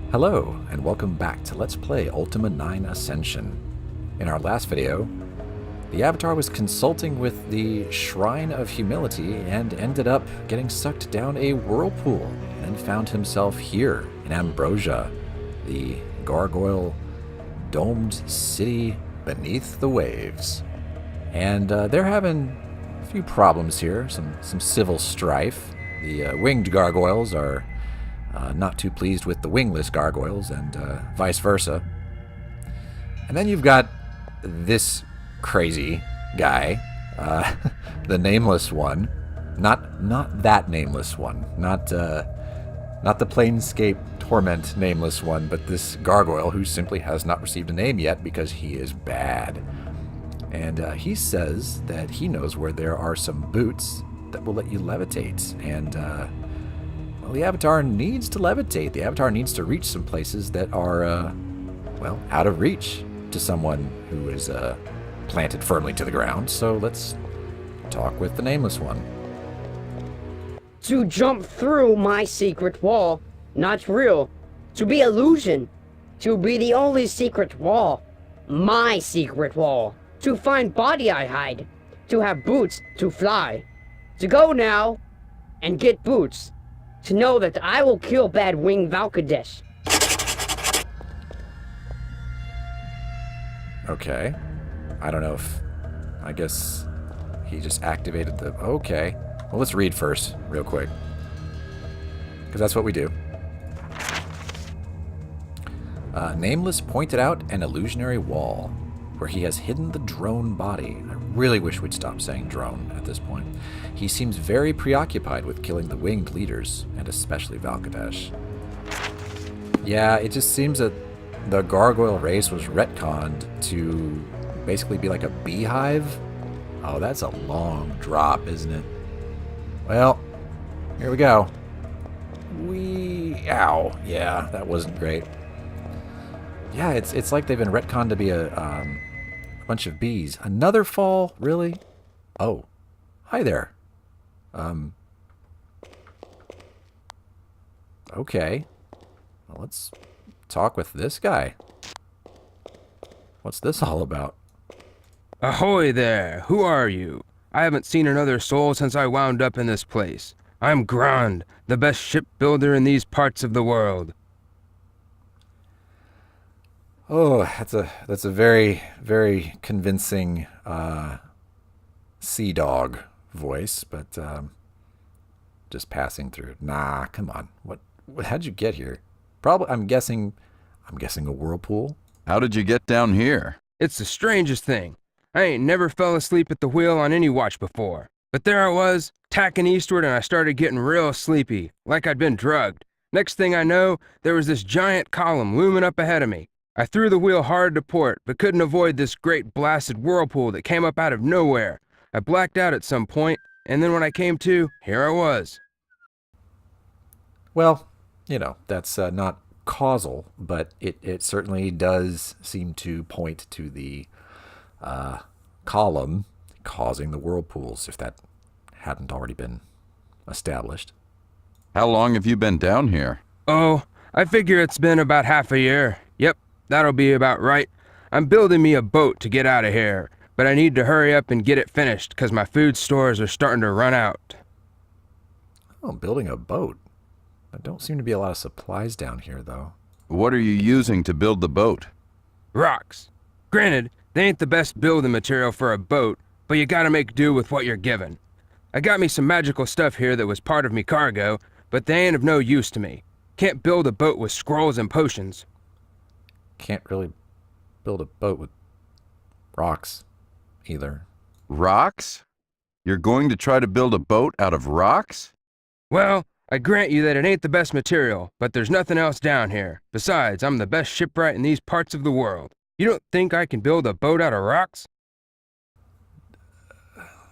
Hello, and welcome back to Let's Play Ultima IX Ascension. In our last video, the Avatar was consulting with the Shrine of Humility and ended up getting sucked down a whirlpool and found himself here in Ambrosia, the gargoyle-domed city beneath the waves. And they're having a few problems here, some civil strife. The winged gargoyles are not too pleased with the wingless gargoyles, and vice versa. And then you've got this crazy guy, the nameless one, not that nameless one, not the Planescape Torment nameless one, but this gargoyle who simply has not received a name yet because he is bad. And he says that he knows where there are some boots that will let you levitate, and well, the Avatar needs to levitate. The Avatar needs to reach some places that are, well, out of reach to someone who is planted firmly to the ground. So let's talk with the nameless one. To jump through my secret wall, not real. To be illusion. To be the only secret wall. My secret wall. To find body I hide. To have boots to fly. To go now and get boots. To know that I will kill bad winged Valkadesh. Okay. I don't know if... I guess he just activated the... Okay. Well, let's read first, real quick. Because that's what we do. Nameless pointed out an illusionary wall where he has hidden the drone body. I really wish we'd stop saying drone at this point. He seems very preoccupied with killing the winged leaders, and especially Valkadesh. Yeah, it just seems that the gargoyle race was retconned to basically be like a beehive. Oh, that's a long drop, isn't it? Well, here we go. Ow. Yeah, that wasn't great. Yeah, it's like they've been retconned to be a bunch of bees. Another fall? Really? Oh. Hi there. Okay. Well, let's talk with this guy. What's this all about? Ahoy there! Who are you? I haven't seen another soul since I wound up in this place. I'm Grand, the best shipbuilder in these parts of the world. Oh, that's a very, very convincing sea dog voice, but just passing through. Nah, come on. How'd you get here? Probably I'm guessing a whirlpool. How did you get down here? It's the strangest thing. I ain't never fell asleep at the wheel on any watch before. But there I was, tacking eastward, and I started getting real sleepy, like I'd been drugged. Next thing I know, there was this giant column looming up ahead of me. I threw the wheel hard to port, but couldn't avoid this great blasted whirlpool that came up out of nowhere. I blacked out at some point, and then when I came to, here I was. Well, that's not causal, but it certainly does seem to point to the column causing the whirlpools, if that hadn't already been established. How long have you been down here? Oh, I figure it's been about half a year. Yep, that'll be about right. I'm building me a boat to get out of here, but I need to hurry up and get it finished because my food stores are starting to run out. Oh, building a boat. There don't seem to be a lot of supplies down here, though. What are you using to build the boat? Rocks. Granted, they ain't the best building material for a boat, but you gotta make do with what you're given. I got me some magical stuff here that was part of me cargo, but they ain't of no use to me. Can't build a boat with scrolls and potions. Can't really build a boat with rocks, either. Rocks? You're going to try to build a boat out of rocks? Well, I grant you that it ain't the best material, but there's nothing else down here. Besides, I'm the best shipwright in these parts of the world. You don't think I can build a boat out of rocks?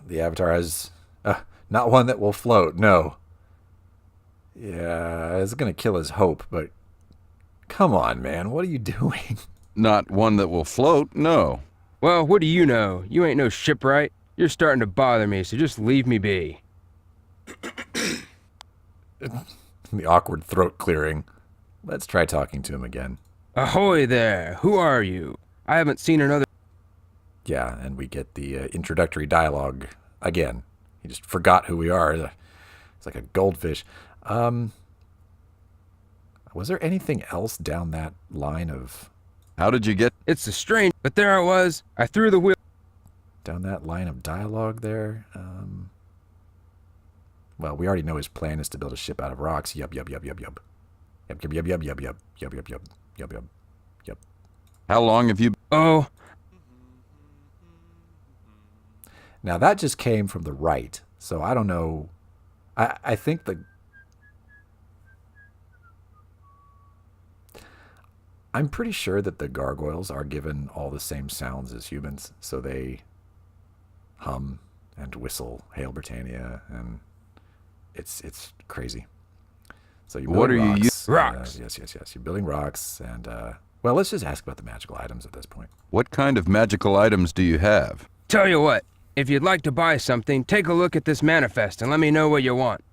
The Avatar has not one that will float, no. Yeah, it's going to kill his hope, but come on, man, what are you doing? Not one that will float, no. Well, what do you know? You ain't no shipwright. You're starting to bother me, so just leave me be. The awkward throat clearing. Let's try talking to him again. Ahoy there! Who are you? I haven't seen another. Yeah, and we get the introductory dialogue again. He just forgot who we are. It's like a goldfish. Was there anything else down that line of... How did you get? It's a strange, but there I was. I threw the wheel. Down that line of dialogue there? Well, we already know his plan is to build a ship out of rocks. Yup, yup, yup, yup, yup. Yup, yup, yup, yup, yup, yup, yup, yup, yup, yup, yup, yup. How long have you? Oh, Now, that just came from the right, so I don't know. I think I'm pretty sure that the gargoyles are given all the same sounds as humans, so they hum and whistle "Hail Britannia," and it's crazy. So you're What building are you rocks. Rocks. Yes. You're building rocks, and well, let's just ask about the magical items at this point. What kind of magical items do you have? tell you what. If you'd like to buy something, take a look at this manifest and let me know what you want.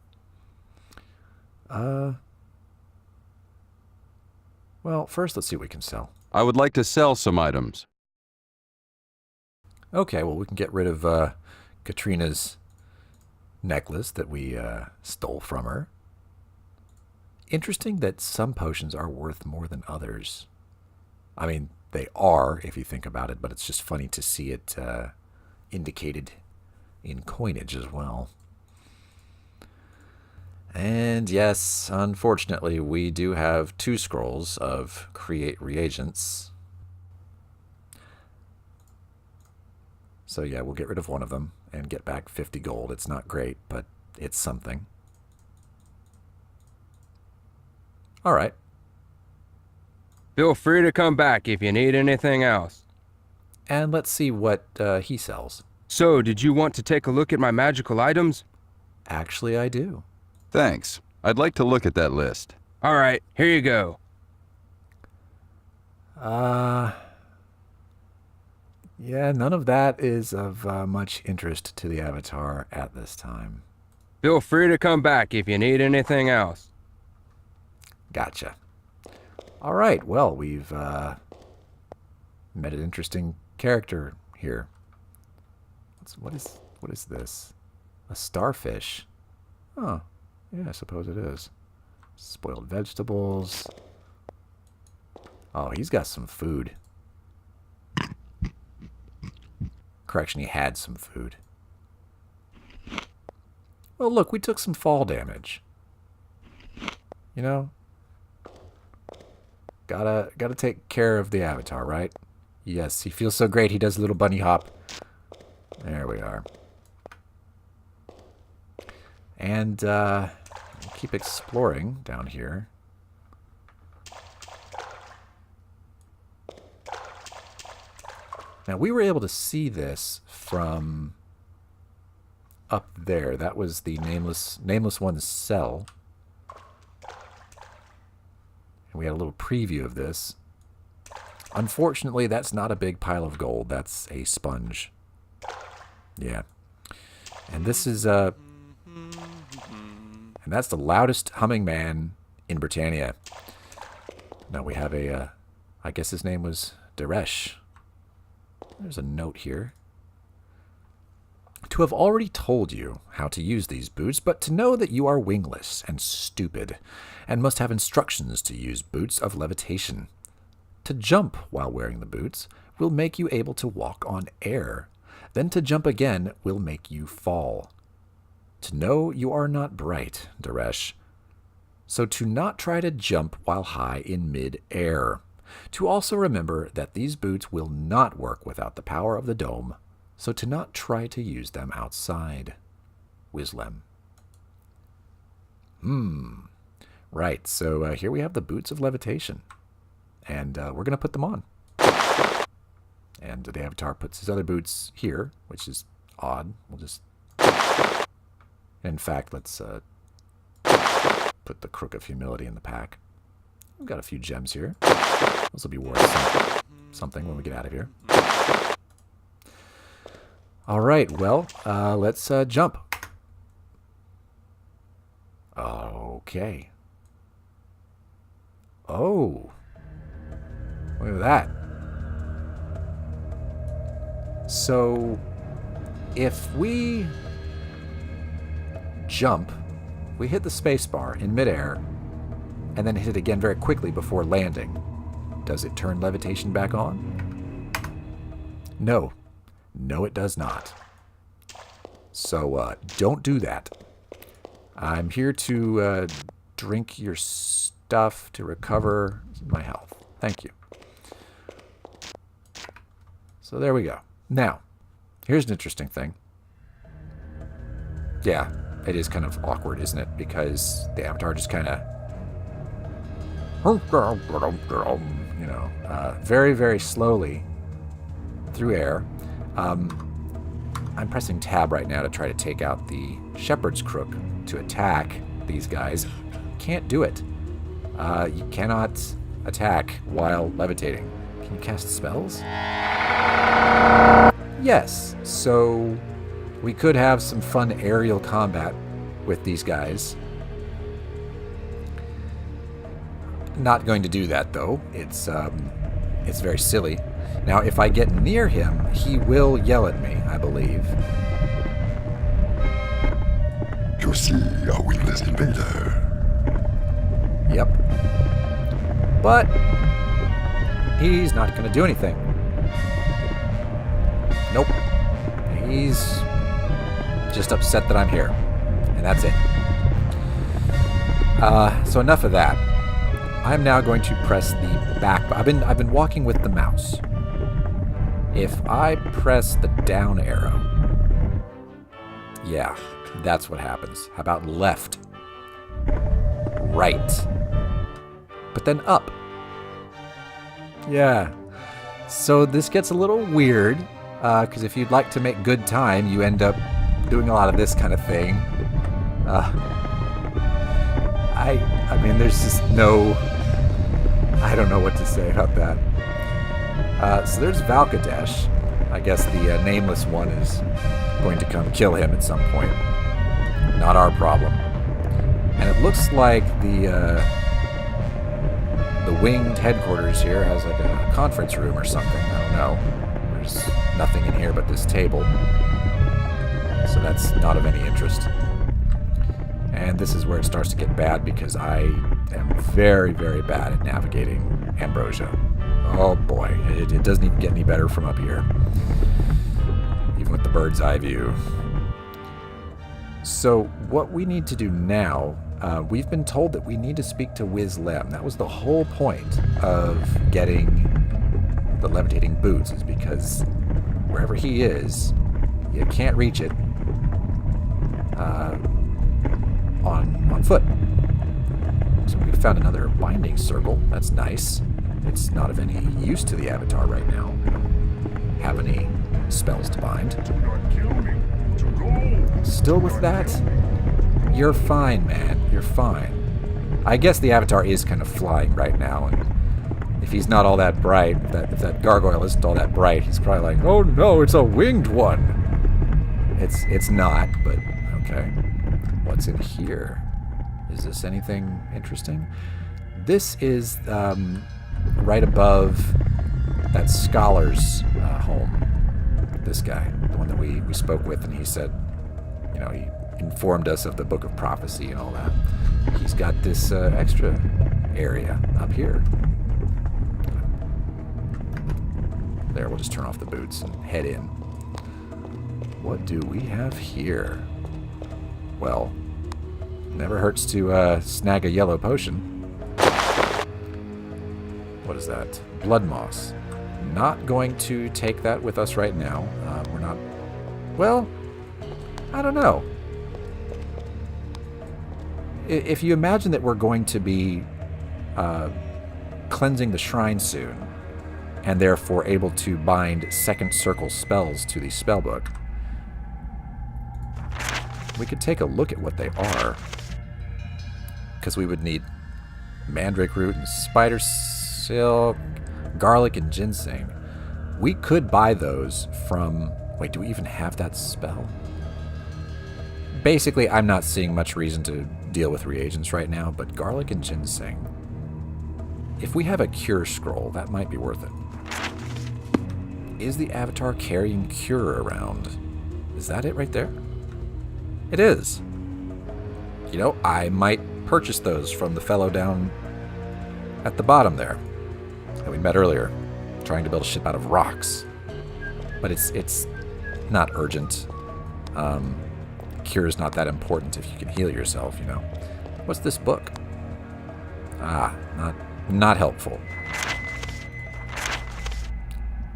Well, first let's see what we can sell. I would like to sell some items. Okay, well, we can get rid of Katrina's necklace that we stole from her. Interesting that some potions are worth more than others. I mean, they are, if you think about it, but it's just funny to see it indicated in coinage as well. And yes, unfortunately, we do have 2 scrolls of create reagents. So yeah, we'll get rid of one of them and get back 50 gold. It's not great, but it's something. All right. Feel free to come back if you need anything else. And let's see what he sells. So, did you want to take a look at my magical items? Actually, I do. Thanks. I'd like to look at that list. All right, here you go. Yeah, none of that is of much interest to the Avatar at this time. Feel free to come back if you need anything else. Gotcha. All right, well, we've met an interesting character here. What is this? A starfish? Oh, yeah, I suppose it is. Spoiled vegetables. Oh, he's got some food. Correction, he had some food. Well, look, we took some fall damage. You know? Gotta take care of the Avatar, right? Yes, he feels so great he does a little bunny hop. There we are. And keep exploring down here. Now, we were able to see this from up there. That was the Nameless One's cell. And we had a little preview of this. Unfortunately, that's not a big pile of gold. That's a sponge. Yeah. And this is and that's the loudest humming man in Britannia. Now we have a I guess his name was Daresh. There's a note here. To have already told you how to use these boots, but to know that you are wingless and stupid, and must have instructions to use boots of levitation. To jump while wearing the boots will make you able to walk on air. Then to jump again will make you fall. To know you are not bright, Daresh. So to not try to jump while high in mid-air. To also remember that these boots will not work without the power of the dome, so to not try to use them outside. Wishlem. Right, so here we have the boots of levitation. And we're going to put them on. And the Avatar puts his other boots here, which is odd. We'll just... In fact, let's put the Crook of Humility in the pack. We've got a few gems here. Those will be worth something when we get out of here. All right, well, let's jump. Okay. Oh. Look at that. So, if we jump, we hit the spacebar in midair, and then hit it again very quickly before landing, does it turn levitation back on? No. No, it does not. So, don't do that. I'm here to drink your stuff to recover my health. Thank you. So there we go. Now, here's an interesting thing. Yeah, it is kind of awkward, isn't it? Because the avatar just kind of, you know, very, very slowly through air. I'm pressing tab right now to try to take out the shepherd's crook to attack these guys. Can't do it. You cannot attack while levitating. Can you cast spells? Yes. So we could have some fun aerial combat with these guys. Not going to do that though. It's very silly. Now, if I get near him, he will yell at me, I believe. You see a wingless invader. Yep. But he's not going to do anything. Nope. He's just upset that I'm here. And that's it. So enough of that. I'm now going to press the back. I've been walking with the mouse. If I press the down arrow, yeah, that's what happens. How about left? Right. But then up. Yeah. So this gets a little weird, because if you'd like to make good time, you end up doing a lot of this kind of thing. I mean, there's just no... I don't know what to say about that. So there's Valkadesh. I guess the nameless one is going to come kill him at some point. Not our problem. And it looks like the winged headquarters here has like a conference room or something. I don't know. There's nothing in here but this table. So that's not of any interest. And this is where it starts to get bad because I am very, very bad at navigating Ambrosia. Oh boy, it doesn't even get any better from up here. Even with the bird's eye view. So what we need to do now, we've been told that we need to speak to Wiz Lem. That was the whole point of getting the levitating boots, is because wherever he is, you can't reach it on foot. So we found another binding circle. That's nice. It's not of any use to the avatar right now. Have any spells to bind. Still with that? You're fine, man. You're fine. I guess the avatar is kind of flying right now, and if he's not all that bright, if that gargoyle isn't all that bright, he's probably like, oh no, it's a winged one. It's not, but okay. What's in here? Is this anything interesting? This is right above that scholar's home. This guy, the one that we spoke with, and he said, you know, he informed us of the Book of Prophecy and all that. He's got this extra area up here. There, we'll just turn off the boots and head in. What do we have here? Well, never hurts to snag a yellow potion. What is that? Blood moss. Not going to take that with us right now. We're not... Well, I don't know. If you imagine that we're going to be cleansing the shrine soon, and therefore able to bind second circle spells to the spellbook, we could take a look at what they are. Because we would need mandrake root and spider silk, garlic and ginseng. We could buy those from... Wait, do we even have that spell? Basically, I'm not seeing much reason to deal with reagents right now, but garlic and ginseng. if we have a cure scroll, that might be worth it. Is the Avatar carrying cure around? Is that it right there? It is. You know, I might purchase those from the fellow down at the bottom there that we met earlier, trying to build a ship out of rocks. But it's not urgent. Cure is not that important if you can heal yourself, you know. What's this book? Ah, not helpful.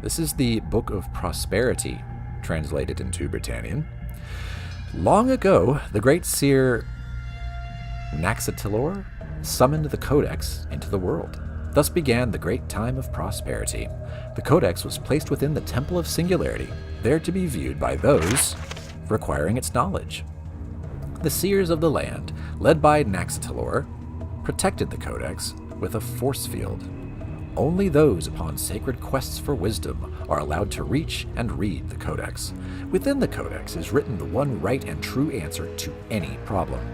This is the Book of Prosperity, translated into Britannian. Long ago, the great seer Naxatilor summoned the Codex into the world. Thus began the great time of prosperity. The Codex was placed within the Temple of Singularity, there to be viewed by those requiring its knowledge. The seers of the land, led by Naxatilor, protected the Codex with a force field. Only those upon sacred quests for wisdom are allowed to reach and read the Codex. Within the Codex is written the one right and true answer to any problem.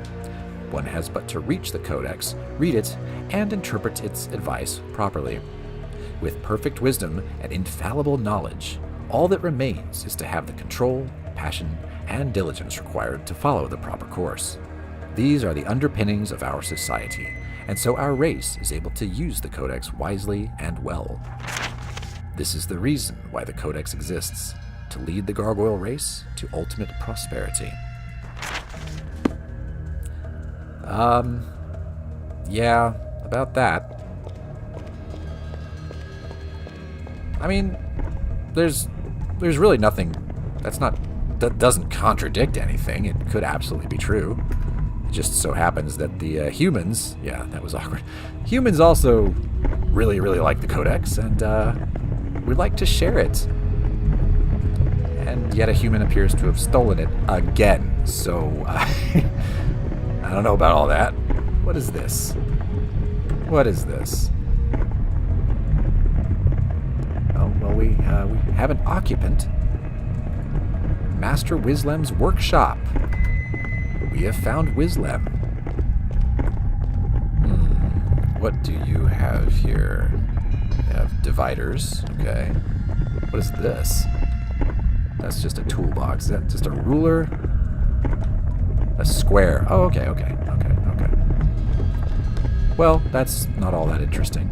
One has but to reach the Codex, read it, and interpret its advice properly. With perfect wisdom and infallible knowledge, all that remains is to have the control, passion, and diligence required to follow the proper course. These are the underpinnings of our society, and so our race is able to use the Codex wisely and well. This is the reason why the Codex exists, to lead the gargoyle race to ultimate prosperity. Yeah, about that. I mean, there's really nothing that doesn't contradict anything. It could absolutely be true. It just so happens that the humans, yeah, that was awkward. Humans also really, really like the Codex, and we like to share it. And yet a human appears to have stolen it again. So, I don't know about all that. What is this? What is this? Oh, well, we have an occupant. Master Wislem's workshop. We have found Wislem. What do you have here? We have dividers. Okay. What is this? That's just a toolbox. Is that just a ruler? A square. Oh, okay. Well, that's not all that interesting.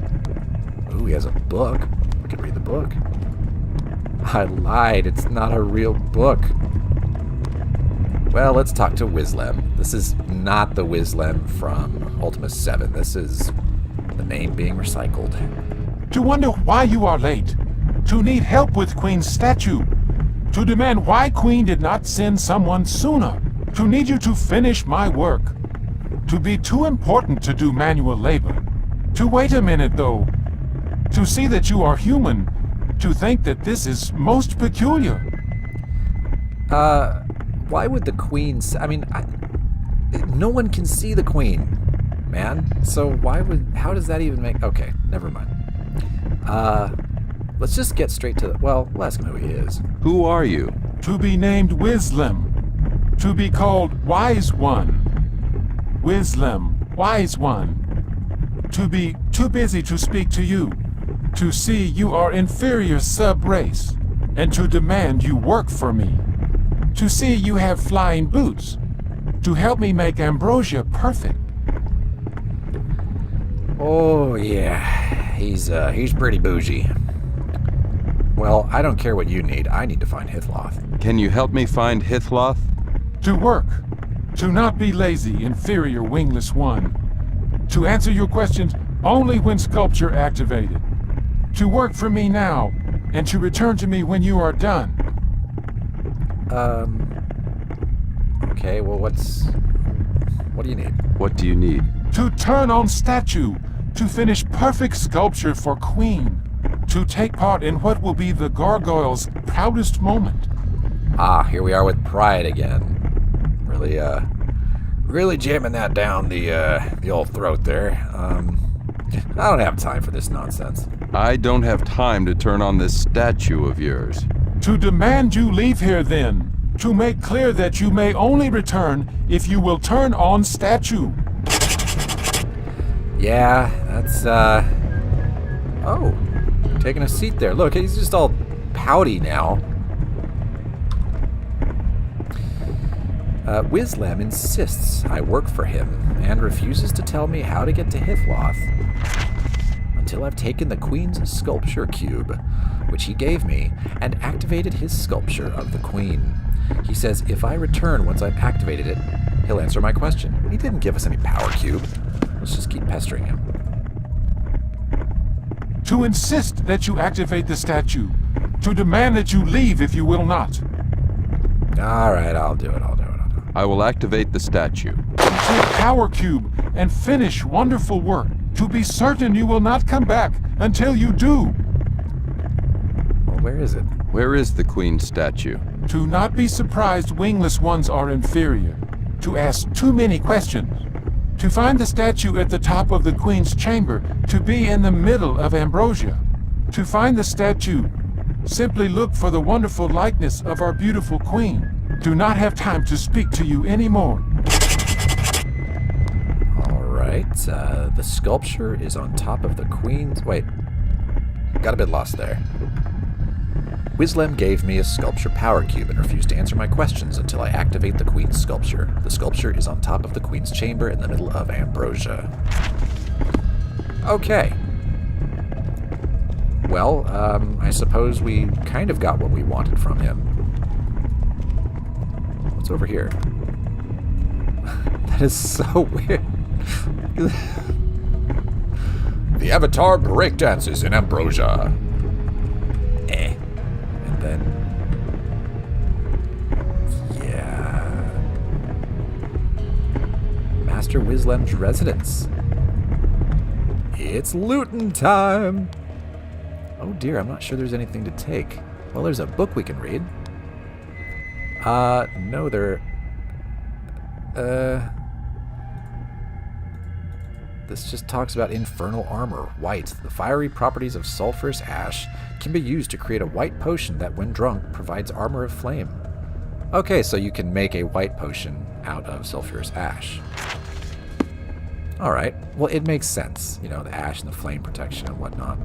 Ooh, he has a book. We could read the book. I lied. It's not a real book. Well, let's talk to Wislem. This is not the Wislem from Ultima 7. This is the name being recycled. To wonder why you are late. To need help with Queen's statue. To demand why Queen did not send someone sooner. To need you to finish my work. To be too important to do manual labor. To wait a minute, though. To see that you are human. To think that this is most peculiar. Why would the Queen... no one can see the Queen, man. So how does that even make... Okay, never mind. Let's just get straight to the... Well, we'll ask him who he is. Who are you? To be named Wislem. To be called Wise One. Wislem, Wise One. To be too busy to speak to you. To see you are inferior sub-race. And to demand you work for me. To see you have flying boots. To help me make ambrosia perfect. Oh, yeah. He's pretty bougie. Well, I don't care what you need. I need to find Hithloth. Can you help me find Hithloth? To work. To not be lazy, inferior wingless one. To answer your questions only when sculpture activated. To work for me now, and to return to me when you are done. Okay, well, what do you need? What do you need? To turn on statue. To finish perfect sculpture for Queen. To take part in what will be the gargoyle's proudest moment. Ah, here we are with pride again. Really jamming that down the old throat there. I don't have time for this nonsense. I don't have time to turn on this statue of yours. To demand you leave here then. To make clear that you may only return if you will turn on statue. Yeah, Oh, taking a seat there. Look, he's just all pouty now. Wizlem insists I work for him and refuses to tell me how to get to Hithloth until I've taken the Queen's sculpture cube, which he gave me, and activated his sculpture of the Queen. He says if I return once I've activated it, he'll answer my question. He didn't give us any power cube. Let's just keep pestering him. To insist that you activate the statue. To demand that you leave if you will not. All right, I'll do it. I will activate the statue. Take power cube and finish wonderful work. To be certain you will not come back until you do. Well, where is it? Where is the Queen's statue? To not be surprised wingless ones are inferior. To ask too many questions. To find the statue at the top of the Queen's chamber. To be in the middle of Ambrosia. To find the statue, simply look for the wonderful likeness of our beautiful Queen. Do not have time to speak to you anymore. All right, the sculpture is on top of the Queen's... Wait, got a bit lost there. Wizlem gave me a sculpture power cube and refused to answer my questions until I activate the Queen's sculpture. The sculpture is on top of the Queen's chamber in the middle of Ambrosia. Okay. Well, I suppose we kind of got what we wanted from him. What's over here? That is so weird. The Avatar breakdances in Ambrosia. And then... yeah. Master Wizlem's residence. It's lootin' time! Oh dear, I'm not sure there's anything to take. Well, there's a book we can read. No, this just talks about infernal armor, white. The fiery properties of sulfurous ash can be used to create a white potion that, when drunk, provides armor of flame. Okay, so you can make a white potion out of sulfurous ash. Alright, well, it makes sense. You know, the ash and the flame protection and whatnot.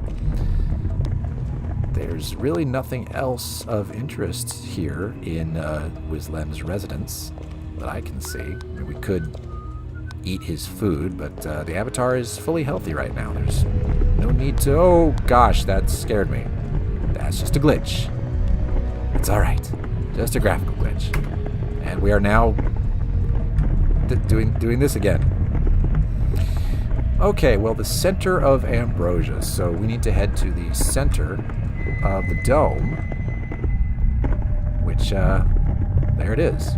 There's really nothing else of interest here in Wizlem's residence that I can see. I mean, we could eat his food, but the Avatar is fully healthy right now. There's no need to... Oh, gosh, that scared me. That's just a glitch. It's alright. Just a graphical glitch. And we are now doing this again. Okay, well, the center of Ambrosia. So we need to head to the center of the dome, which, there it is.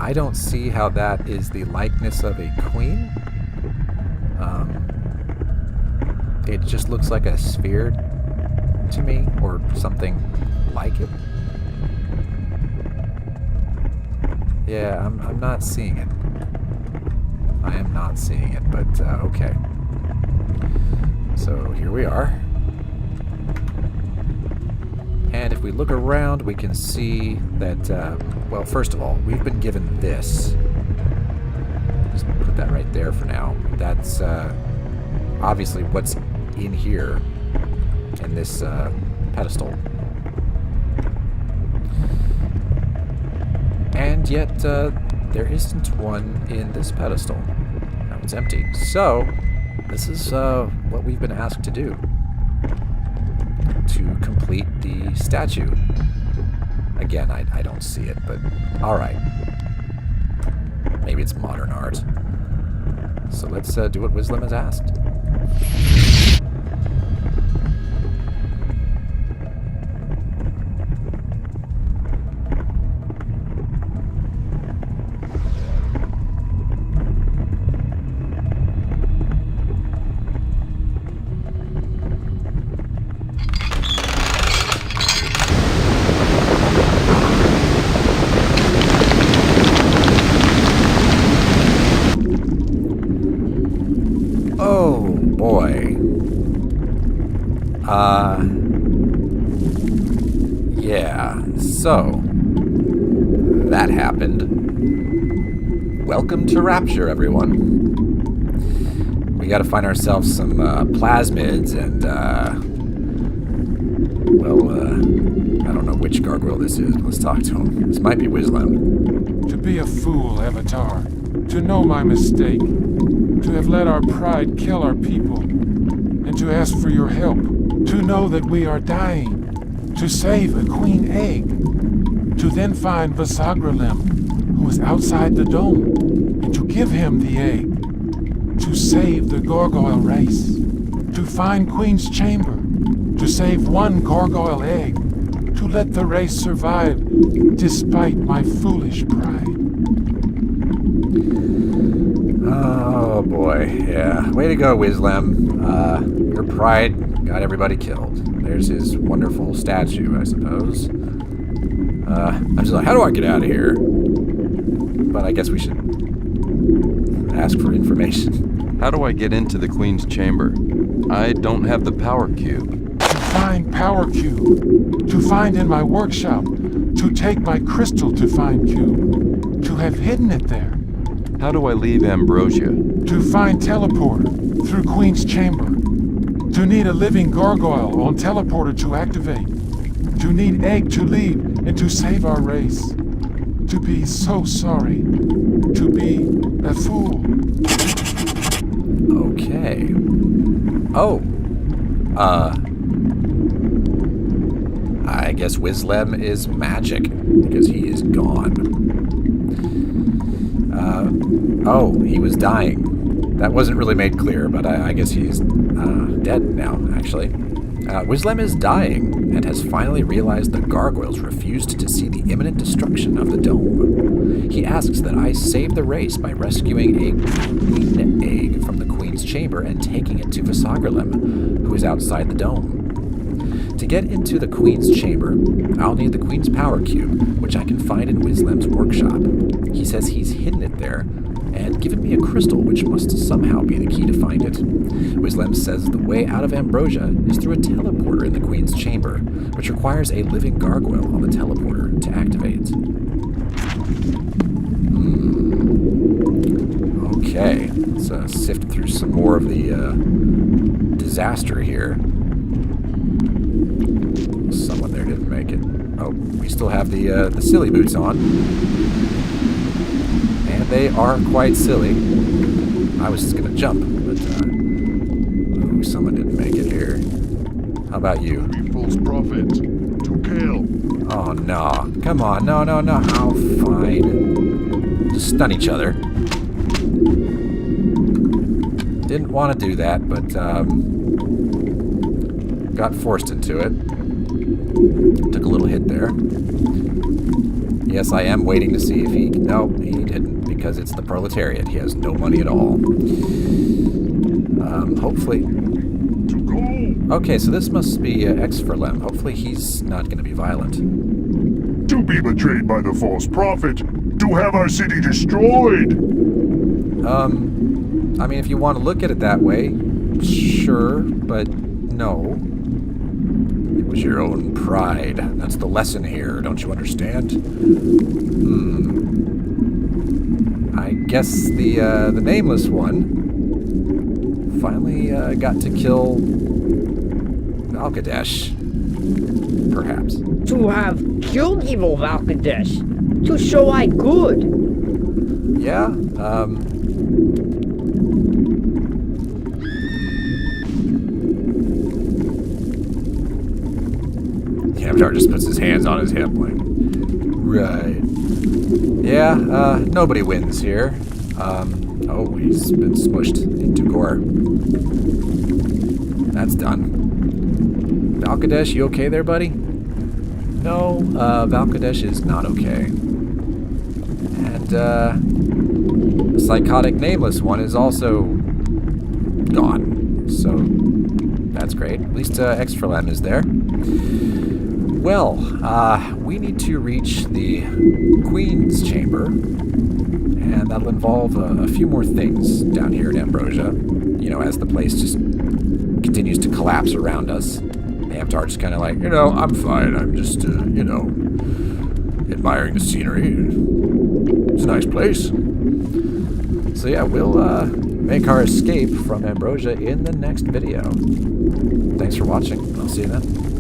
I don't see how that is the likeness of a queen. It just looks like a sphere to me, or something like it. Yeah, I'm not seeing it. I am not seeing it, but okay. So here we are. And if we look around, we can see that, well, first of all, we've been given this. Just put that right there for now. That's obviously what's in here, in this pedestal. And yet, there isn't one in this pedestal. Now it's empty. So, this is what we've been asked to do. To complete the statue. Again, I don't see it, but alright. Maybe it's modern art. So let's do what Wizlem has asked. Oh, boy. Yeah, so that happened. Welcome to Rapture, everyone. we gotta find ourselves some plasmids and, I don't know which gargoyle this is. Let's talk to him. This might be Wislam. To be a fool, Avatar. To know my mistake. To have let our pride kill our people. And to ask for your help. To know that we are dying. To save a queen egg. To then find Visagralem, who is outside the dome. And to give him the egg. To save the gargoyle race. To find Queen's Chamber. To save one gargoyle egg. To let the race survive, despite my foolish pride. Oh boy, yeah. Way to go, Wislam. Your pride got everybody killed. There's his wonderful statue, I suppose. I'm just like, how do I get out of here? But I guess we should ask for information. How do I get into the Queen's chamber? I don't have the power cube. To find power cube. To find in my workshop. To take my crystal to find cube. To have hidden it there. How do I leave Ambrosia? To find teleporter through Queen's chamber. To need a living gargoyle on teleporter to activate. To need egg to lead and to save our race. To be so sorry. To be a fool. Okay. Oh. I guess Wislam is magic, because he is gone. Oh, he was dying. That wasn't really made clear, but I guess he's dead now, actually. Wislam is dying, and has finally realized the gargoyles refused to see the imminent destruction of the dome. He asks that I save the race by rescuing a queen egg from the Queen's chamber and taking it to Visagralem, who is outside the dome. To get into the Queen's chamber, I'll need the Queen's power cube, which I can find in Wislam's workshop. He says he's hidden it there, and given me a crystal which must somehow be the key to find it. Wislam says the way out of Ambrosia is through a teleporter in the Queen's chamber, which requires a living gargoyle on the teleporter to activate. Okay, let's sift through some more of the disaster here. Someone there didn't make it. Oh, we still have the silly boots on. And they are quite silly. I was just gonna jump, but ooh, someone didn't make it here. How about you? The false prophet. To kill. Oh no. Come on, no. Oh, fine. Just stun each other. Didn't want to do that, but got forced into it. Took a little hit there. Yes, I am waiting to see if he... No, he didn't, because it's the proletariat. He has no money at all. Hopefully... To go. Okay, so this must be X for Lem. Hopefully he's not going to be violent. To be betrayed by the false prophet. To have our city destroyed. I mean, if you want to look at it that way, sure, but no. It was your own pride. That's the lesson here, don't you understand? I guess the nameless one finally got to kill Valkadesh, perhaps. To have killed evil Valkadesh. To show I good. Yeah, Avatar just puts his hands on his hip, like, right. Yeah, nobody wins here. Oh, he's been smushed into gore. That's done. Valkadesh, you okay there, buddy? No, Valkadesh is not okay. And, the psychotic nameless one is also gone. So, that's great. At least, X for Lem is there. Well, we need to reach the Queen's chamber, and that'll involve a few more things down here in Ambrosia. You know, as the place just continues to collapse around us. The Avatar just kind of like, I'm fine. I'm just, admiring the scenery. It's a nice place. So yeah, we'll make our escape from Ambrosia in the next video. Thanks for watching. I'll see you then.